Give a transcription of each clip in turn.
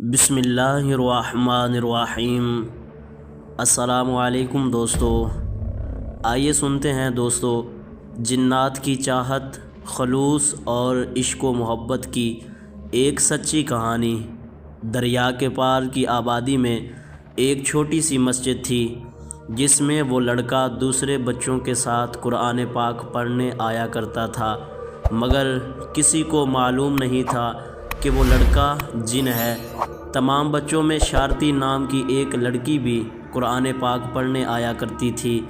بسم اللہ الرحمن الرحیم۔ السلام علیکم دوستو، آئیے سنتے ہیں دوستو جنات کی چاہت، خلوص اور عشق و محبت کی ایک سچی کہانی۔ دریا کے پار کی آبادی میں ایک چھوٹی سی مسجد تھی جس میں وہ لڑکا دوسرے بچوں کے ساتھ قرآن پاک پڑھنے آیا کرتا تھا، مگر کسی کو معلوم نہیں تھا کہ وہ لڑکا جن ہے۔ تمام بچوں میں شارتی نام کی ایک لڑکی بھی قرآن پاک پڑھنے آیا کرتی تھی۔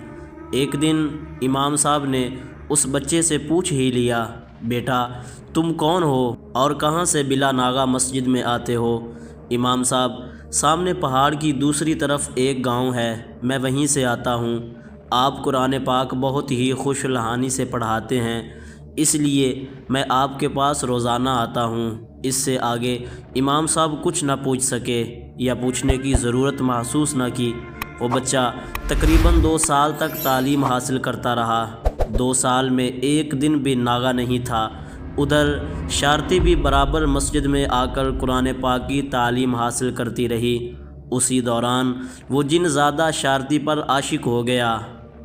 ایک دن امام صاحب نے اس بچے سے پوچھ ہی لیا، بیٹا تم کون ہو اور کہاں سے بلا ناغہ مسجد میں آتے ہو؟ امام صاحب، سامنے پہاڑ کی دوسری طرف ایک گاؤں ہے، میں وہیں سے آتا ہوں۔ آپ قرآن پاک بہت ہی خوش لہانی سے پڑھاتے ہیں، اس لیے میں آپ کے پاس روزانہ آتا ہوں۔ اس سے آگے امام صاحب کچھ نہ پوچھ سکے یا پوچھنے کی ضرورت محسوس نہ کی۔ وہ بچہ تقریباً 2 سال تک تعلیم حاصل کرتا رہا۔ 2 سال میں ایک دن بھی ناغہ نہیں تھا۔ ادھر شارتی بھی برابر مسجد میں آ کر قرآن پاک کی تعلیم حاصل کرتی رہی۔ اسی دوران وہ جن زیادہ شارتی پر عاشق ہو گیا۔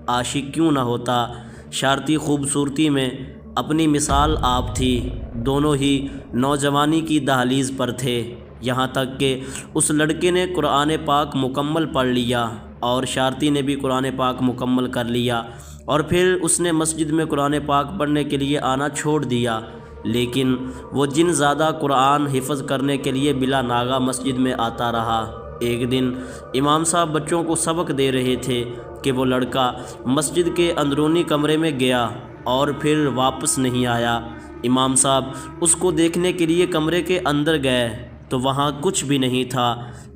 عاشق کیوں نہ ہوتا، شارتی خوبصورتی میں اپنی مثال آپ تھی۔ دونوں ہی نوجوانی کی دہلیز پر تھے، یہاں تک کہ اس لڑکے نے قرآن پاک مکمل پڑھ لیا اور شارتی نے بھی قرآن پاک مکمل کر لیا، اور پھر اس نے مسجد میں قرآن پاک پڑھنے کے لیے آنا چھوڑ دیا۔ لیکن وہ جن زیادہ قرآن حفظ کرنے کے لیے بلا ناغہ مسجد میں آتا رہا۔ ایک دن امام صاحب بچوں کو سبق دے رہے تھے کہ وہ لڑکا مسجد کے اندرونی کمرے میں گیا اور پھر واپس نہیں آیا۔ امام صاحب اس کو دیکھنے کے لیے کمرے کے اندر گئے تو وہاں کچھ بھی نہیں تھا۔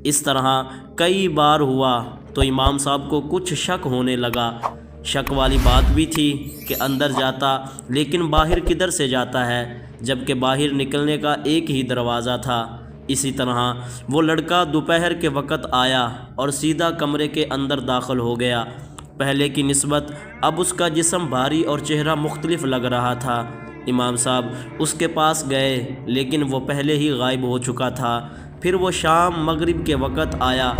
اس طرح کئی بار ہوا تو امام صاحب کو کچھ شک ہونے لگا۔ شک والی بات بھی تھی کہ اندر جاتا لیکن باہر کدھر سے جاتا ہے، جبکہ باہر نکلنے کا ایک ہی دروازہ تھا۔ اسی طرح وہ لڑکا دوپہر کے وقت آیا اور سیدھا کمرے کے اندر داخل ہو گیا۔ پہلے کی نسبت اب اس کا جسم بھاری اور چہرہ مختلف لگ رہا تھا۔ امام صاحب اس کے پاس گئے لیکن وہ پہلے ہی غائب ہو چکا تھا۔ پھر وہ شام مغرب کے وقت آیا،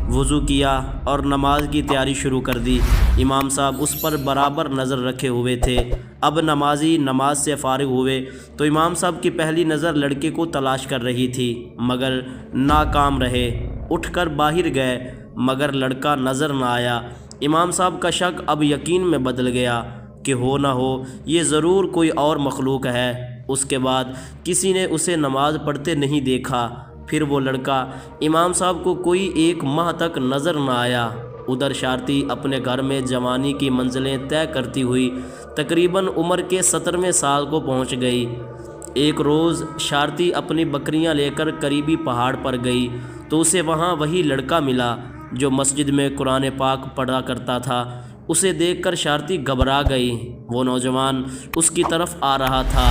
وضو کیا اور نماز کی تیاری شروع کر دی۔ امام صاحب اس پر برابر نظر رکھے ہوئے تھے۔ اب نمازی نماز سے فارغ ہوئے تو امام صاحب کی پہلی نظر لڑکے کو تلاش کر رہی تھی، مگر ناکام رہے۔ اٹھ کر باہر گئے مگر لڑکا نظر نہ آیا۔ امام صاحب کا شک اب یقین میں بدل گیا کہ ہو نہ ہو یہ ضرور کوئی اور مخلوق ہے۔ اس کے بعد کسی نے اسے نماز پڑھتے نہیں دیکھا۔ پھر وہ لڑکا امام صاحب کو کوئی 1 ماہ تک نظر نہ آیا۔ ادھر شارتی اپنے گھر میں جوانی کی منزلیں طے کرتی ہوئی تقریباً عمر کے 17ویں سال کو پہنچ گئی۔ ایک روز شارتی اپنی بکریاں لے کر قریبی پہاڑ پر گئی تو اسے وہاں وہی لڑکا ملا جو مسجد میں قرآن پاک پڑھا کرتا تھا۔ اسے دیکھ کر شارتی گھبرا گئی۔ وہ نوجوان اس کی طرف آ رہا تھا۔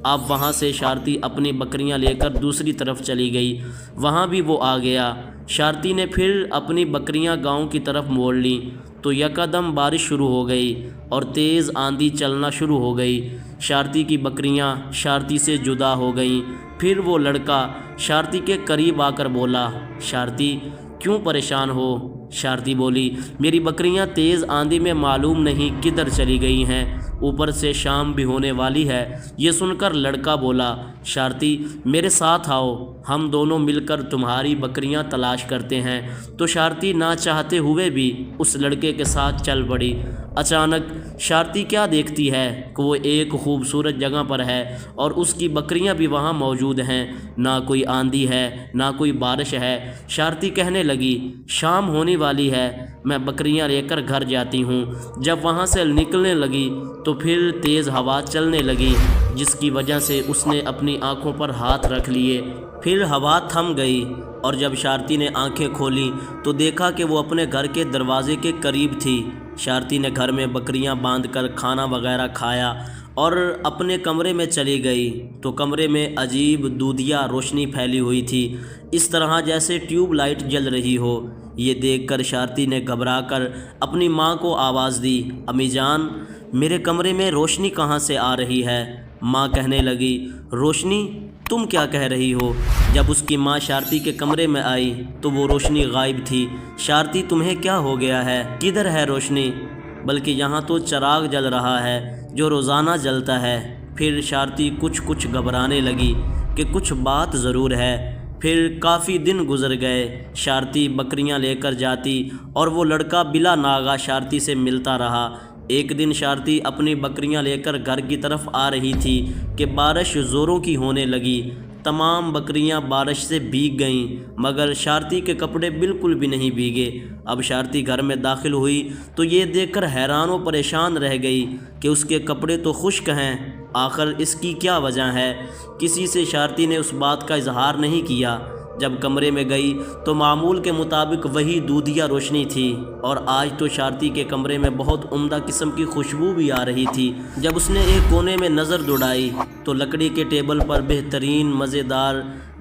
اب وہاں سے شارتی اپنی بکریاں لے کر دوسری طرف چلی گئی، وہاں بھی وہ آ گیا۔ شارتی نے پھر اپنی بکریاں گاؤں کی طرف موڑ لیں تو یکدم بارش شروع ہو گئی اور تیز آندھی چلنا شروع ہو گئی۔ شارتی کی بکریاں شارتی سے جدا ہو گئیں۔ پھر وہ لڑکا شارتی کے قریب آ کر بولا، شارتی کیوں پریشان ہو؟ شارتی بولی، میری بکریاں تیز آندھی میں معلوم نہیں کدھر چلی گئی ہیں، اوپر سے شام بھی ہونے والی ہے۔ یہ سن کر لڑکا بولا، شارتی میرے ساتھ آؤ، ہم دونوں مل کر تمہاری بکریاں تلاش کرتے ہیں۔ تو شارتی نہ چاہتے ہوئے بھی اس لڑکے کے ساتھ چل پڑی۔ اچانک شارتی کیا دیکھتی ہے کہ وہ ایک خوبصورت جگہ پر ہے اور اس کی بکریاں بھی وہاں موجود ہیں۔ نہ کوئی آندھی ہے نہ کوئی بارش ہے۔ شارتی کہنے لگی، شام ہونے والی ہے، میں بکریاں لے کر گھر جاتی ہوں۔ جب وہاں سے نکلنے لگی تو پھر تیز ہوا چلنے لگی جس کی وجہ سے اس نے اپنی آنکھوں پر ہاتھ رکھ لیے۔ پھر ہوا تھم گئی اور جب شارتی نے آنکھیں کھولیں تو دیکھا کہ وہ اپنے گھر کے دروازے کے قریب تھی۔ شارتی نے گھر میں بکریاں باندھ کر کھانا وغیرہ کھایا اور اپنے کمرے میں چلی گئی تو کمرے میں عجیب دودھیا روشنی پھیلی ہوئی تھی، اس طرح جیسے ٹیوب لائٹ جل رہی ہو۔ یہ دیکھ کر شارتی نے گھبرا کر اپنی ماں کو آواز دی، امی جان میرے کمرے میں روشنی کہاں سے آ رہی ہے؟ ماں کہنے لگی، روشنی تم کیا کہہ رہی ہو؟ جب اس کی ماں شارتی کے کمرے میں آئی تو وہ روشنی غائب تھی۔ شارتی تمہیں کیا ہو گیا ہے؟ کدھر ہے روشنی؟ بلکہ یہاں تو چراغ جل رہا ہے جو روزانہ جلتا ہے۔ پھر شارتی کچھ گھبرانے لگی کہ کچھ بات ضرور ہے۔ پھر کافی دن گزر گئے۔ شارتی بکریاں لے کر جاتی اور وہ لڑکا بلا ناغہ شارتی سے ملتا رہا۔ ایک دن شارتی اپنی بکریاں لے کر گھر کی طرف آ رہی تھی کہ بارش زوروں کی ہونے لگی۔ تمام بکریاں بارش سے بھیگ گئیں مگر شارتی کے کپڑے بالکل بھی نہیں بھیگے۔ اب شارتی گھر میں داخل ہوئی تو یہ دیکھ کر حیران و پریشان رہ گئی کہ اس کے کپڑے تو خشک ہیں، آخر اس کی کیا وجہ ہے؟ کسی سے شارتی نے اس بات کا اظہار نہیں کیا۔ جب کمرے میں گئی تو معمول کے مطابق وہی دودھیا روشنی تھی، اور آج تو شارتی کے کمرے میں بہت عمدہ قسم کی خوشبو بھی آ رہی تھی۔ جب اس نے ایک کونے میں نظر دوڑائی تو لکڑی کے ٹیبل پر بہترین مزیدار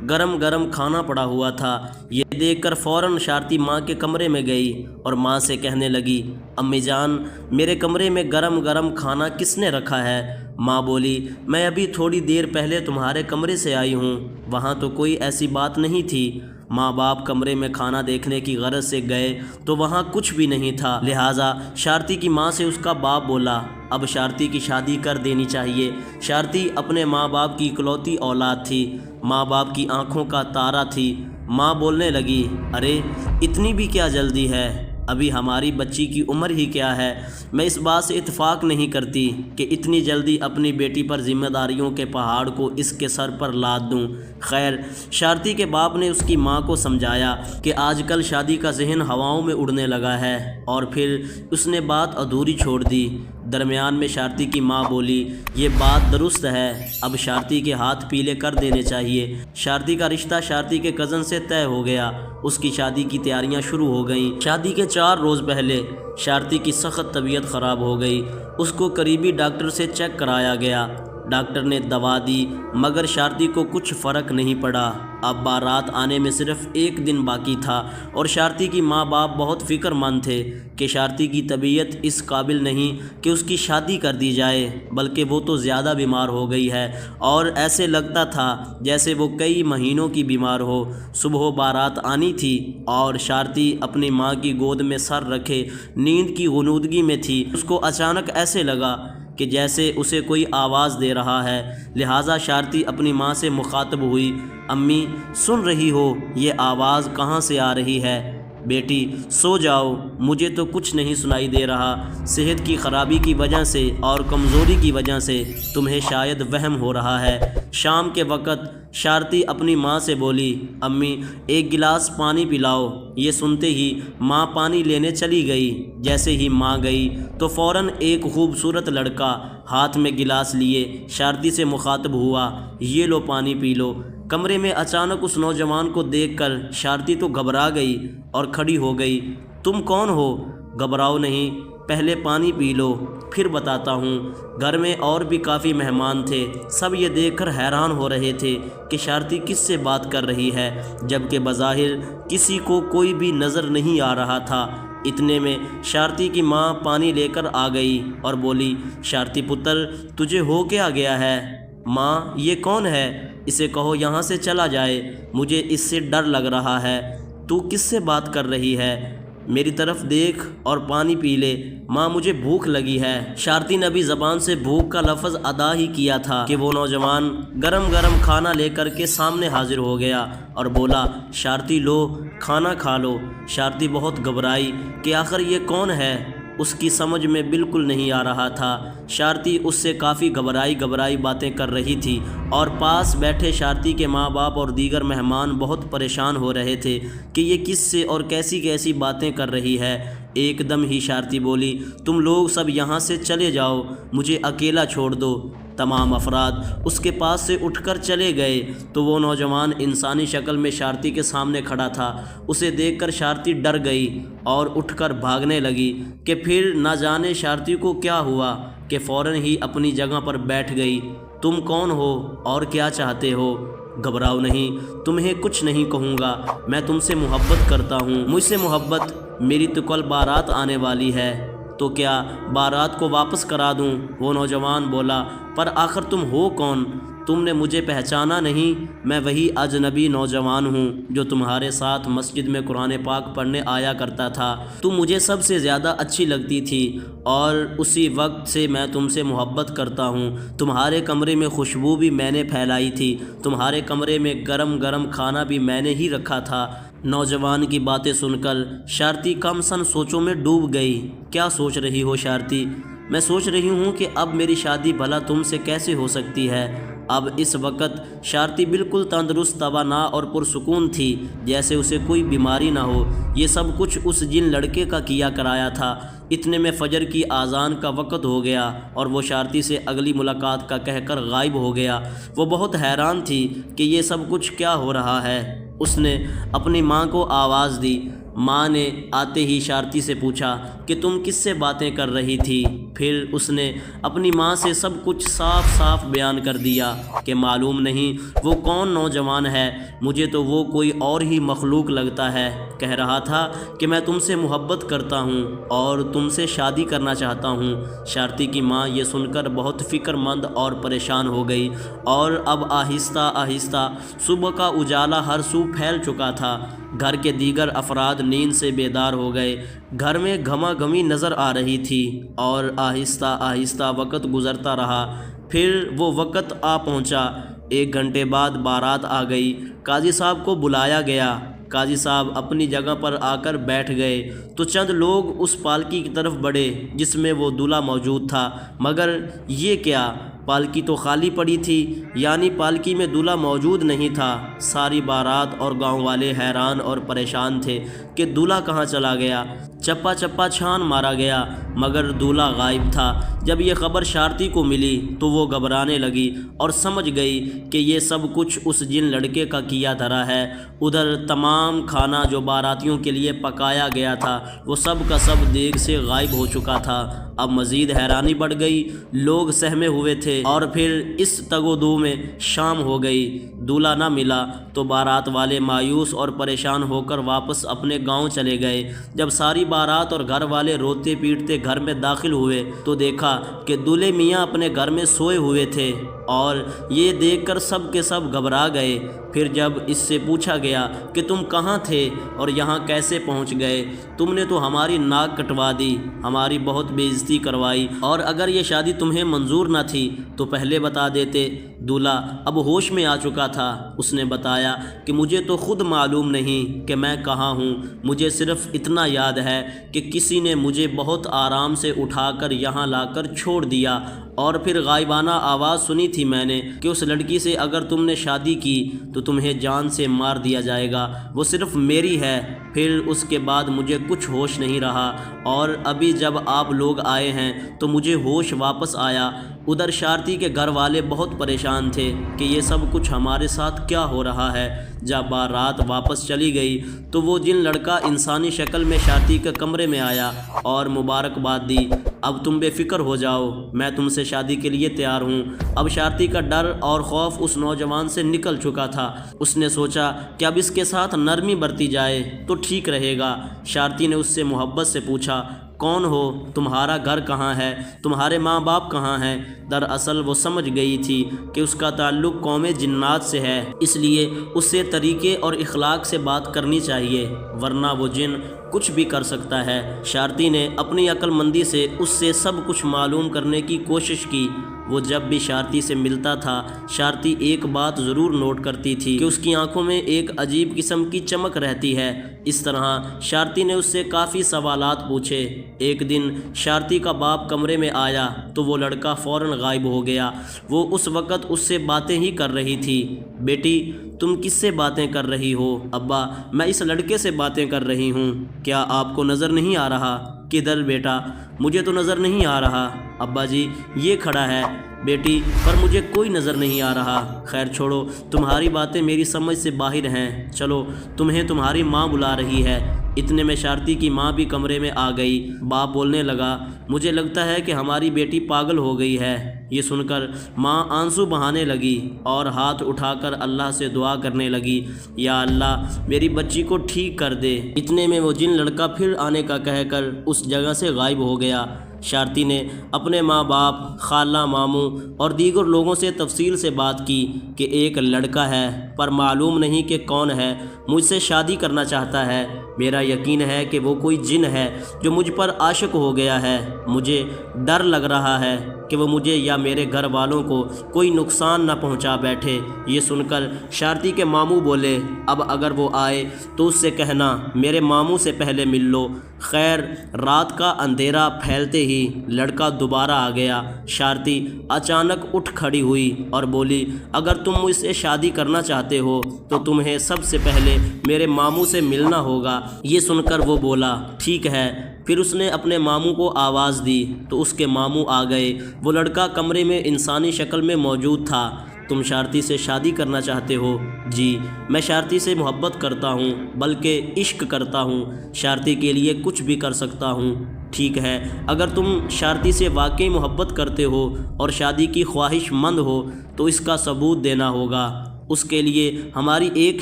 گرم کھانا پڑا ہوا تھا۔ یہ دیکھ کر فوراً شارتی ماں کے کمرے میں گئی اور ماں سے کہنے لگی، امی جان، میرے کمرے میں گرم کھانا کس نے رکھا ہے؟ ماں بولی، میں ابھی تھوڑی دیر پہلے تمہارے کمرے سے آئی ہوں، وہاں تو کوئی ایسی بات نہیں تھی۔ ماں باپ کمرے میں کھانا دیکھنے کی غرض سے گئے تو وہاں کچھ بھی نہیں تھا، لہٰذا شارتی کی ماں سے اس کا باپ بولا، اب شارتی کی شادی کر دینی چاہیے۔ شارتی اپنے ماں باپ کی اکلوتی اولاد تھی، ماں باپ کی آنکھوں کا تارا تھی۔ ماں بولنے لگی، ارے اتنی بھی کیا جلدی ہے؟ ابھی ہماری بچی کی عمر ہی کیا ہے؟ میں اس بات سے اتفاق نہیں کرتی کہ اتنی جلدی اپنی بیٹی پر ذمہ داریوں کے پہاڑ کو اس کے سر پر لاد دوں۔ خیر، شارتی کے باپ نے اس کی ماں کو سمجھایا کہ آج کل شادی کا ذہن ہواؤں میں اڑنے لگا ہے، اور پھر اس نے بات ادھوری چھوڑ دی۔ درمیان میں شارتی کی ماں بولی، یہ بات درست ہے، اب شارتی کے ہاتھ پیلے کر دینے چاہیے۔ شارتی کا رشتہ شارتی کے کزن سے طے ہو گیا، اس کی شادی کی تیاریاں شروع ہو گئیں۔ شادی کے 4 روز پہلے شارتی کی سخت طبیعت خراب ہو گئی۔ اس کو قریبی ڈاکٹر سے چیک کرایا گیا۔ ڈاکٹر نے دوا دی مگر شارتی کو کچھ فرق نہیں پڑا۔ اب بارات آنے میں صرف 1 دن باقی تھا اور شارتی کی ماں باپ بہت فکر مند تھے کہ شارتی کی طبیعت اس قابل نہیں کہ اس کی شادی کر دی جائے، بلکہ وہ تو زیادہ بیمار ہو گئی ہے، اور ایسے لگتا تھا جیسے وہ کئی مہینوں کی بیمار ہو۔ صبح بارات آنی تھی اور شارتی اپنی ماں کی گود میں سر رکھے نیند کی غنودگی میں تھی۔ اس کو اچانک ایسے لگا کہ جیسے اسے کوئی آواز دے رہا ہے، لہٰذا شارتی اپنی ماں سے مخاطب ہوئی، امی سن رہی ہو یہ آواز کہاں سے آ رہی ہے؟ بیٹی سو جاؤ، مجھے تو کچھ نہیں سنائی دے رہا، صحت کی خرابی کی وجہ سے اور کمزوری کی وجہ سے تمہیں شاید وہم ہو رہا ہے۔ شام کے وقت شارتی اپنی ماں سے بولی، امی 1 گلاس پانی پلاؤ۔ یہ سنتے ہی ماں پانی لینے چلی گئی۔ جیسے ہی ماں گئی تو فوراً ایک خوبصورت لڑکا ہاتھ میں گلاس لیے شارتی سے مخاطب ہوا، یہ لو پانی پی لو۔ کمرے میں اچانک اس نوجوان کو دیکھ کر شارتی تو گھبرا گئی اور کھڑی ہو گئی۔ تم کون ہو؟ گھبراؤ نہیں، پہلے پانی پی لو پھر بتاتا ہوں۔ گھر میں اور بھی کافی مہمان تھے، سب یہ دیکھ کر حیران ہو رہے تھے کہ شارتی کس سے بات کر رہی ہے، جبکہ بظاہر کسی کو کوئی بھی نظر نہیں آ رہا تھا۔ اتنے میں شارتی کی ماں پانی لے کر آ گئی اور بولی، شارتی پتر تجھے ہو کیا گیا ہے؟ ماں یہ کون ہے؟ اسے کہو یہاں سے چلا جائے، مجھے اس سے ڈر لگ رہا ہے۔ تو کس سے بات کر رہی ہے؟ میری طرف دیکھ اور پانی پی لے، ماں مجھے بھوک لگی ہے۔ شارتی نے ابھی زبان سے بھوک کا لفظ ادا ہی کیا تھا کہ وہ نوجوان گرم کھانا لے کر کے سامنے حاضر ہو گیا اور بولا، شارتی لو کھانا کھا لو۔ شارتی بہت گھبرائی کہ آخر یہ کون ہے، اس کی سمجھ میں بالکل نہیں آ رہا تھا۔ شارتی اس سے کافی گھبرائی باتیں کر رہی تھی اور پاس بیٹھے شارتی کے ماں باپ اور دیگر مہمان بہت پریشان ہو رہے تھے کہ یہ کس سے اور کیسی باتیں کر رہی ہے۔ ایک دم ہی شارتی بولی، تم لوگ سب یہاں سے چلے جاؤ، مجھے اکیلا چھوڑ دو۔ تمام افراد اس کے پاس سے اٹھ کر چلے گئے تو وہ نوجوان انسانی شکل میں شارتی کے سامنے کھڑا تھا۔ اسے دیکھ کر شارتی ڈر گئی اور اٹھ کر بھاگنے لگی کہ پھر نہ جانے شارتی کو کیا ہوا کہ فوراً ہی اپنی جگہ پر بیٹھ گئی۔ تم کون ہو اور کیا چاہتے ہو؟ گھبراؤ نہیں، تمہیں کچھ نہیں کہوں گا، میں تم سے محبت کرتا ہوں، مجھ سے محبت، میری تو کل بارات آنے والی ہے، تو کیا بارات کو واپس کرا دوں؟ وہ نوجوان بولا، پر آخر تم ہو کون؟ تم نے مجھے پہچانا نہیں؟ میں وہی اجنبی نوجوان ہوں جو تمہارے ساتھ مسجد میں قرآن پاک پڑھنے آیا کرتا تھا۔ تم مجھے سب سے زیادہ اچھی لگتی تھی اور اسی وقت سے میں تم سے محبت کرتا ہوں۔ تمہارے کمرے میں خوشبو بھی میں نے پھیلائی تھی، تمہارے کمرے میں گرم گرم کھانا بھی میں نے ہی رکھا تھا۔ نوجوان کی باتیں سن کر شارتی کم سن سوچوں میں ڈوب گئی۔ کیا سوچ رہی ہو شارتی؟ میں سوچ رہی ہوں کہ اب میری شادی بھلا تم سے کیسے ہو سکتی ہے؟ اب اس وقت شارتی بالکل تندرست، توانا اور پرسکون تھی، جیسے اسے کوئی بیماری نہ ہو۔ یہ سب کچھ اس جن لڑکے کا کیا کرایا تھا۔ اتنے میں فجر کی اذان کا وقت ہو گیا اور وہ شارتی سے اگلی ملاقات کا کہہ کر غائب ہو گیا۔ وہ بہت حیران تھی کہ یہ سب کچھ کیا ہو رہا ہے۔ اس نے اپنی ماں کو آواز دی۔ ماں نے آتے ہی شارتی سے پوچھا کہ تم کس سے باتیں کر رہی تھی؟ پھر اس نے اپنی ماں سے سب کچھ صاف صاف بیان کر دیا کہ معلوم نہیں وہ کون نوجوان ہے، مجھے تو وہ کوئی اور ہی مخلوق لگتا ہے۔ کہہ رہا تھا کہ میں تم سے محبت کرتا ہوں اور تم سے شادی کرنا چاہتا ہوں۔ شارتی کی ماں یہ سن کر بہت فکر مند اور پریشان ہو گئی، اور اب آہستہ آہستہ صبح کا اجالا ہر سو پھیل چکا تھا۔ گھر کے دیگر افراد نیند سے بیدار ہو گئے۔ گھر میں گھما گھمی نظر آ رہی تھی اور آہستہ آہستہ وقت گزرتا رہا۔ پھر وہ وقت آ پہنچا۔ 1 گھنٹے بعد بارات آ گئی۔ قاضی صاحب کو بلایا گیا۔ قاضی صاحب اپنی جگہ پر آ کر بیٹھ گئے تو چند لوگ اس پالکی کی طرف بڑھے جس میں وہ دولہا موجود تھا، مگر یہ کیا؟ پالکی تو خالی پڑی تھی، یعنی پالکی میں دولہا موجود نہیں تھا۔ ساری بارات اور گاؤں والے حیران اور پریشان تھے کہ دولہا کہاں چلا گیا۔ چپا چپا چھان مارا گیا مگر دولہا غائب تھا۔ جب یہ خبر شارتی کو ملی تو وہ گھبرانے لگی اور سمجھ گئی کہ یہ سب کچھ اس جن لڑکے کا کیا دھرا ہے۔ ادھر تمام کھانا جو باراتیوں کے لیے پکایا گیا تھا وہ سب کا سب دیگ سے غائب ہو چکا تھا۔ اب مزید حیرانی بڑھ گئی، لوگ سہمے ہوئے تھے اور پھر اس تگ و دو میں شام ہو گئی۔ دولہا نہ ملا تو بارات والے مایوس اور پریشان ہو کر واپس اپنے گاؤں چلے گئے۔ جب ساری بارات اور گھر والے روتے پیٹتے گھر میں داخل ہوئے تو دیکھا کہ دولہے میاں اپنے گھر میں سوئے ہوئے تھے، اور یہ دیکھ کر سب کے سب گھبرا گئے۔ پھر جب اس سے پوچھا گیا کہ تم کہاں تھے اور یہاں کیسے پہنچ گئے؟ تم نے تو ہماری ناک کٹوا دی، ہماری بہت بے عزتی کروائی، اور اگر یہ شادی تمہیں منظور نہ تھی تو پہلے بتا دیتے۔ دولہا اب ہوش میں آ چکا تھا۔ اس نے بتایا کہ مجھے تو خود معلوم نہیں کہ میں کہاں ہوں، مجھے صرف اتنا یاد ہے کہ کسی نے مجھے بہت آرام سے اٹھا کر یہاں لا کر چھوڑ دیا، اور پھر غائبانہ آواز سنی تھی میں نے کہ اس لڑکی سے اگر تم نے شادی کی تو تمہیں جان سے مار دیا جائے گا، وہ صرف میری ہے۔ پھر اس کے بعد مجھے کچھ ہوش نہیں رہا، اور ابھی جب آپ لوگ آئے ہیں تو مجھے ہوش واپس آیا۔ ادھر شارتی کے گھر والے بہت پریشان تھے کہ یہ سب کچھ ہمارے ساتھ کیا ہو رہا ہے۔ جب بارات واپس چلی گئی تو وہ جن لڑکا انسانی شکل میں شارتی کے کمرے میں آیا اور مبارکباد دی۔ اب تم بے فکر ہو جاؤ، میں تم سے شادی کے لیے تیار ہوں۔ اب شارتی کا ڈر اور خوف اس نوجوان سے نکل چکا تھا۔ اس نے سوچا کہ اب اس کے ساتھ نرمی برتی جائے تو ٹھیک رہے گا۔ شارتی نے اس سے محبت سے پوچھا، کون ہو؟ تمہارا گھر کہاں ہے؟ تمہارے ماں باپ کہاں ہیں؟ دراصل وہ سمجھ گئی تھی کہ اس کا تعلق قوم جنات سے ہے، اس لیے اس سے طریقے اور اخلاق سے بات کرنی چاہیے، ورنہ وہ جن کچھ بھی کر سکتا ہے۔ شارتی نے اپنی عقل مندی سے اس سے سب کچھ معلوم کرنے کی کوشش کی۔ وہ جب بھی شارتی سے ملتا تھا، شارتی ایک بات ضرور نوٹ کرتی تھی کہ اس کی آنکھوں میں ایک عجیب قسم کی چمک رہتی ہے۔ اس طرح شارتی نے اس سے کافی سوالات پوچھے۔ ایک دن شارتی کا باپ کمرے میں آیا تو وہ لڑکا فوراً غائب ہو گیا۔ وہ اس وقت اس سے باتیں ہی کر رہی تھی۔ بیٹی، تم کس سے باتیں کر رہی ہو؟ ابا، میں اس لڑکے سے باتیں کر رہی ہوں۔ کیا آپ کو نظر نہیں آ رہا؟ کدھر بیٹا؟ مجھے تو نظر نہیں آ رہا۔ ابا جی، یہ کھڑا ہے بیٹی، پر مجھے کوئی نظر نہیں آ رہا۔ خیر چھوڑو، تمہاری باتیں میری سمجھ سے باہر ہیں، چلو تمہیں تمہاری ماں بلا رہی ہے۔ اتنے میں شارتی کی ماں بھی کمرے میں آ گئی۔ باپ بولنے لگا، مجھے لگتا ہے کہ ہماری بیٹی پاگل ہو گئی ہے۔ یہ سن کر ماں آنسو بہانے لگی اور ہاتھ اٹھا کر اللہ سے دعا کرنے لگی، یا اللہ میری بچی کو ٹھیک کر دے۔ اتنے میں وہ جن لڑکا پھر آنے کا کہہ کر اس جگہ سے غائب ہو گیا۔ شارتی نے اپنے ماں باپ، خالہ، ماموں اور دیگر لوگوں سے تفصیل سے بات کی کہ ایک لڑکا ہے پر معلوم نہیں کہ کون ہے، مجھ سے شادی کرنا چاہتا ہے۔ میرا یقین ہے کہ وہ کوئی جن ہے جو مجھ پر عاشق ہو گیا ہے۔ مجھے ڈر لگ رہا ہے کہ وہ مجھے یا میرے گھر والوں کو کوئی نقصان نہ پہنچا بیٹھے۔ یہ سن کر شارتی کے ماموں بولے، اب اگر وہ آئے تو اس سے کہنا میرے ماموں سے پہلے مل لو۔ خیر، رات کا اندھیرا پھیلتے ہی لڑکا دوبارہ آ گیا۔ شارتی اچانک اٹھ کھڑی ہوئی اور بولی، اگر تم مجھ سے شادی کرنا چاہتے ہو تو تمہیں سب سے پہلے میرے ماموں سے ملنا ہوگا۔ یہ سن کر وہ بولا، ٹھیک ہے۔ پھر اس نے اپنے ماموں کو آواز دی تو اس کے ماموں آ گئے۔ وہ لڑکا کمرے میں انسانی شکل میں موجود تھا۔ تم شارتی سے شادی کرنا چاہتے ہو؟ جی، میں شارتی سے محبت کرتا ہوں، بلکہ عشق کرتا ہوں۔ شارتی کے لیے کچھ بھی کر سکتا ہوں۔ ٹھیک ہے، اگر تم شارتی سے واقعی محبت کرتے ہو اور شادی کی خواہش مند ہو تو اس کا ثبوت دینا ہوگا۔ اس کے لیے ہماری ایک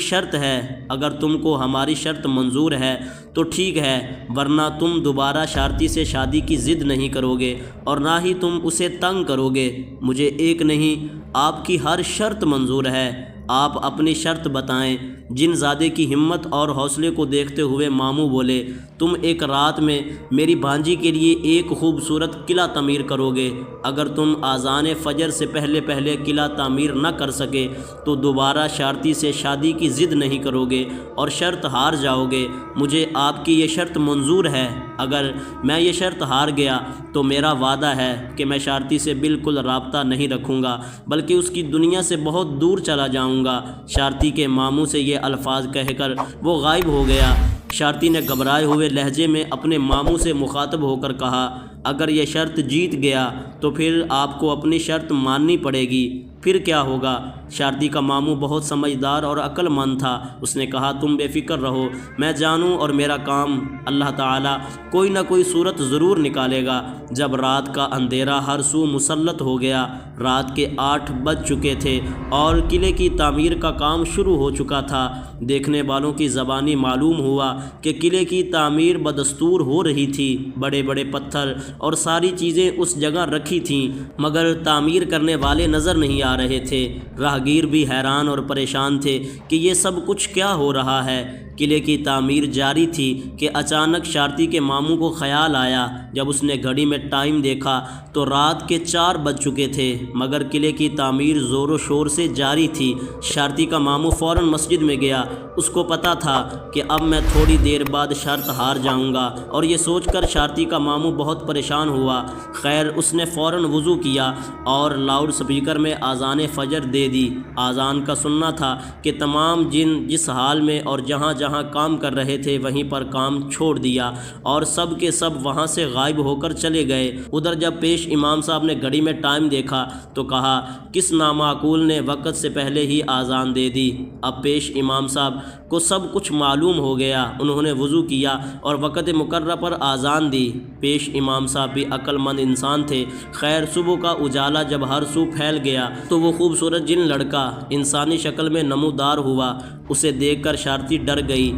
شرط ہے، اگر تم کو ہماری شرط منظور ہے تو ٹھیک ہے، ورنہ تم دوبارہ شارتی سے شادی کی ضد نہیں کرو گے اور نہ ہی تم اسے تنگ کرو گے۔ مجھے ایک نہیں، آپ کی ہر شرط منظور ہے۔ آپ اپنی شرط بتائیں۔ جن زادے کی ہمت اور حوصلے کو دیکھتے ہوئے ماموں بولے، تم ایک رات میں میری بھانجی کے لیے ایک خوبصورت قلعہ تعمیر کرو گے۔ اگر تم آذان فجر سے پہلے قلعہ تعمیر نہ کر سکے تو دوبارہ شارتی سے شادی کی ضد نہیں کرو گے اور شرط ہار جاؤ گے۔ مجھے آپ کی یہ شرط منظور ہے۔ اگر میں یہ شرط ہار گیا تو میرا وعدہ ہے کہ میں شارتی سے بالکل رابطہ نہیں رکھوں گا، بلکہ اس کی دنیا سے بہت دور چلا جاؤں گا۔ شارتی کے ماموں سے یہ الفاظ کہہ کر وہ غائب ہو گیا۔ شارتی نے گھبرائے ہوئے لہجے میں اپنے ماموں سے مخاطب ہو کر کہا، اگر یہ شرط جیت گیا تو پھر آپ کو اپنی شرط ماننی پڑے گی۔ پھر کیا ہوگا؟ شارتی کا ماموں بہت سمجھدار اور عقل مند تھا۔ اس نے کہا، تم بے فکر رہو، میں جانوں اور میرا کام اللہ تعالیٰ کوئی نہ کوئی صورت ضرور نکالے گا۔ جب رات کا اندھیرا ہر سو مسلط ہو گیا، رات کے 8 بج چکے تھے اور قلعے کی تعمیر کا کام شروع ہو چکا تھا۔ دیکھنے والوں کی زبانی معلوم ہوا کہ قلعے کی تعمیر بدستور ہو رہی تھی۔ بڑے بڑے پتھر اور ساری چیزیں اس جگہ رکھی تھیں، مگر تعمیر کرنے والے نظر نہیں آ رہے تھے۔ راہگیر بھی حیران اور پریشان تھے کہ یہ سب کچھ کیا ہو رہا ہے۔ قلعے کی تعمیر جاری تھی کہ اچانک شارتی کے ماموں کو خیال آیا۔ جب اس نے گھڑی میں ٹائم دیکھا تو رات کے 4 بج چکے تھے، مگر قلعے کی تعمیر زور و شور سے جاری تھی۔ شارتی کا ماموں فوراً مسجد میں گیا۔ اس کو پتہ تھا کہ اب میں تھوڑی دیر بعد شرط ہار جاؤں گا، اور یہ سوچ کر شارتی کا ماموں بہت پریشان ہوا۔ خیر، اس نے فوراً وضو کیا اور لاؤڈ سپیکر میں آذان فجر دے دی۔ آذان کا سننا تھا کہ تمام جن جس حال میں اور جہاں جہاں کام کر رہے تھے وہیں پر کام چھوڑ دیا اور سب کے سب وہاں سے غائب ہو کر چلے گئے۔ ادھر جب پیش امام صاحب نے گھڑی میں ٹائم دیکھا تو کہا، کس نامعقول نے وقت سے پہلے ہی آذان دے دی۔ اب پیش امام صاحب کو سب کچھ معلوم ہو گیا۔ انہوں نے وضو کیا اور وقت مقررہ پر آذان دی۔ پیش امام صاحب بھی عقل مند انسان تھے۔ خیر، صبح کا اجالا جب ہر سو پھیل گیا تو وہ خوبصورت جن لڑکا انسانی شکل میں نمودار ہوا۔ اسے دیکھ کر شارتی ڈر گئی۔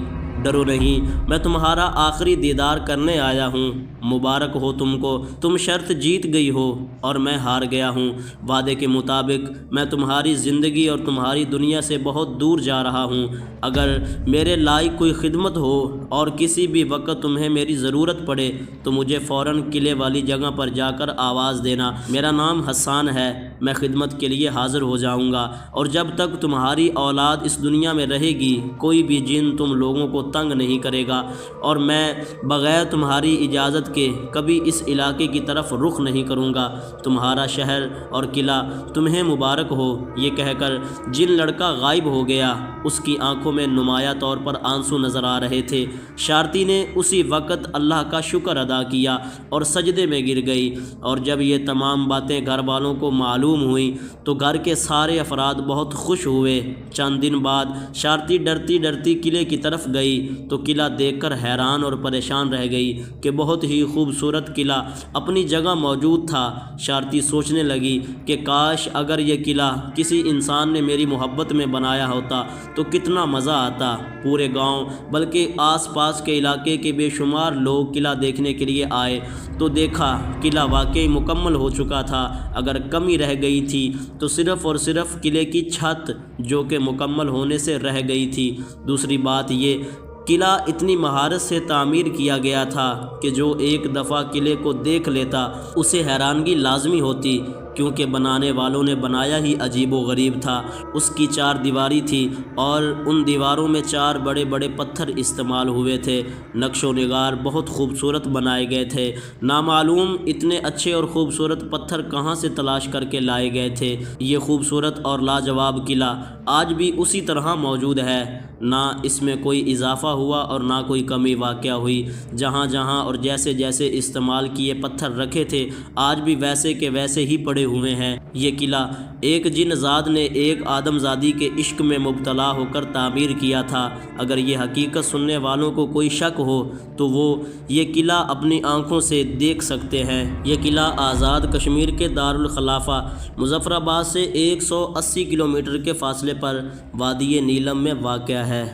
ڈرو نہیں، میں تمہارا آخری دیدار کرنے آیا ہوں۔ مبارک ہو تم کو، تم شرط جیت گئی ہو اور میں ہار گیا ہوں۔ وعدے کے مطابق میں تمہاری زندگی اور تمہاری دنیا سے بہت دور جا رہا ہوں۔ اگر میرے لائق کوئی خدمت ہو اور کسی بھی وقت تمہیں میری ضرورت پڑے تو مجھے فوراً قلعے والی جگہ پر جا کر آواز دینا۔ میرا نام حسان ہے، میں خدمت کے لیے حاضر ہو جاؤں گا، اور جب تک تمہاری اولاد اس دنیا میں رہے گی کوئی بھی جن تم لوگوں کو تنگ نہیں کرے گا، اور میں بغیر تمہاری اجازت کے کبھی اس علاقے کی طرف رخ نہیں کروں گا۔ تمہارا شہر اور قلعہ تمہیں مبارک ہو۔ یہ کہہ کر جن لڑکا غائب ہو گیا۔ اس کی آنکھوں میں نمایاں طور پر آنسو نظر آ رہے تھے۔ شارتی نے اسی وقت اللہ کا شکر ادا کیا اور سجدے میں گر گئی، اور جب یہ تمام باتیں گھر والوں کو معلوم معلوم ہوئی تو گھر کے سارے افراد بہت خوش ہوئے۔ چند دن بعد شارتی ڈرتی ڈرتی قلعے کی طرف گئی تو قلعہ دیکھ کر حیران اور پریشان رہ گئی کہ بہت ہی خوبصورت قلعہ اپنی جگہ موجود تھا۔ شارتی سوچنے لگی کہ کاش اگر یہ قلعہ کسی انسان نے میری محبت میں بنایا ہوتا تو کتنا مزہ آتا۔ پورے گاؤں بلکہ آس پاس کے علاقے کے بے شمار لوگ قلعہ دیکھنے کے لیے آئے تو دیکھا قلعہ واقعی مکمل ہو چکا تھا۔ اگر کمی رہ گئی تھی تو صرف اور صرف قلعے کی چھت، جو کہ مکمل ہونے سے رہ گئی تھی۔ دوسری بات یہ قلعہ اتنی مہارت سے تعمیر کیا گیا تھا کہ جو ایک دفعہ قلعے کو دیکھ لیتا اسے حیرانگی لازمی ہوتی، کیونکہ بنانے والوں نے بنایا ہی عجیب و غریب تھا۔ اس کی 4 دیواری تھی اور ان دیواروں میں 4 بڑے بڑے پتھر استعمال ہوئے تھے۔ نقش و نگار بہت خوبصورت بنائے گئے تھے۔ نامعلوم اتنے اچھے اور خوبصورت پتھر کہاں سے تلاش کر کے لائے گئے تھے۔ یہ خوبصورت اور لاجواب قلعہ آج بھی اسی طرح موجود ہے، نہ اس میں کوئی اضافہ ہوا اور نہ کوئی کمی واقع ہوئی۔ جہاں جہاں اور جیسے جیسے استعمال کیے پتھر رکھے تھے آج بھی ویسے کے ویسے ہی پڑے ہوئے ہیں۔ یہ قلعہ ایک جن زاد نے ایک آدم زادی کے عشق میں مبتلا ہو کر تعمیر کیا تھا۔ اگر یہ حقیقت سننے والوں کو کوئی شک ہو تو وہ یہ قلعہ اپنی آنکھوں سے دیکھ سکتے ہیں۔ یہ قلعہ آزاد کشمیر کے دارالخلافہ مظفر آباد سے 180 کلومیٹر کے فاصلے پر وادی نیلم میں واقع ہے۔